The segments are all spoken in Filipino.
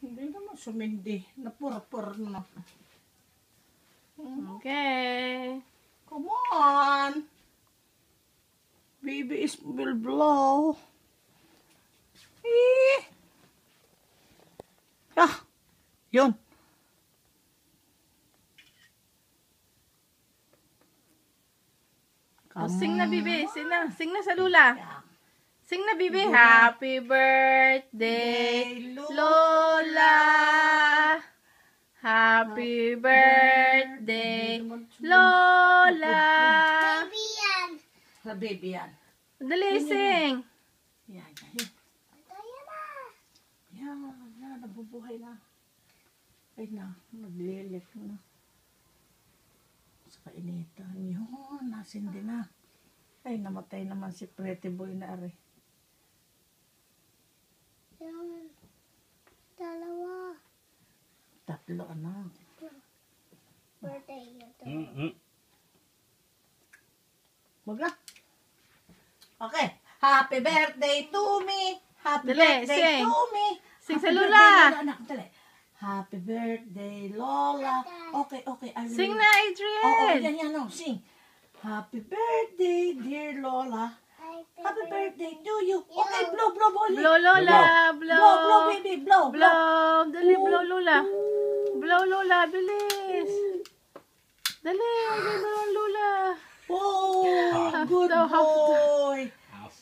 Hindi naman sumindi. Napura-pura na. Okay. Come on. Baby will blow. Ah, yun. Sing na, Bibi. Sing na. Sing na sa Lula. Sing na, Bibi. Happy birthday, Lola. Happy birthday, Lola. Baby yan. Sa baby yan. Dali, sing. Yan. Kaya na. Yan, nabubuhay na. Ay na, naglilit na. Sa kainitan. Yun, nasindi na. Ay, namatay naman si Pretty Boy na ari. Yan. Dalawa. Tatlo anak. Birthday ito. Wag na. Okay. Happy birthday to me. Happy Dali, birthday sing. to me. Sing Happy sa birthday, Lola. Anak, dali. Happy birthday, Lola. Okay. I will... Sing na, Oo, Adriel. yan, no. Sing. Happy birthday, dear Lola. Happy birthday to you. Okay, blow, Bolly. Blow, Lola. Blow, baby, blow. Blow. Dali, blow, Lola. Blow, Lola. Bilis. Dali, blow, Lola. Oh, good to, half to. boy.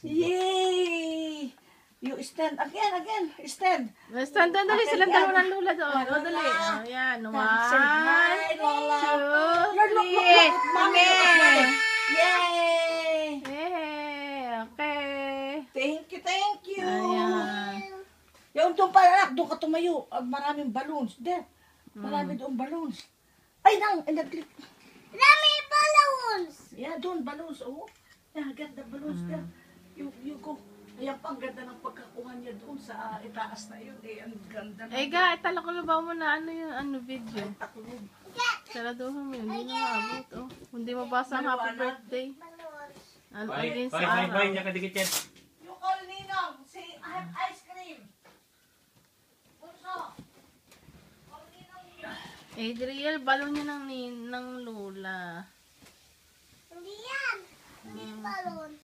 Yay. You stand again. Stand. Stand doon, dali. Okay, Silang yan. dalawa ng Lola doon. O, dali. Lola. O, yan. Say hi, Lola. 1, 2, Look. 3. Mommy, look at mommy. Yay. Yay. Okay. Thank you. Ayan. Yung doon pa, anak, doon ka tumayo. Maraming balloons. There. Marami doon balloons. Ay, nag-click. Dami balloons. Yeah, doon, balloons. Oh. Yeah, get the balloons there. You go. Ayan pa, ang ganda ng pagkakuha niya doon sa itaas na yun. Ang ganda na. Ga, italakulabaw mo na ano video. Taklob. Saraduhan mo yun. Hindi na maabot. Oh. Hindi mabasa ang happy birthday. Balloons. Ano Bye, against bye, araw. bye, niya kadikit yan. You call Ninong. Say, I have ice cream. Puso. Call Ninong. Adriel, balon niya ng Lola. Hindi yan. Hindi balloon.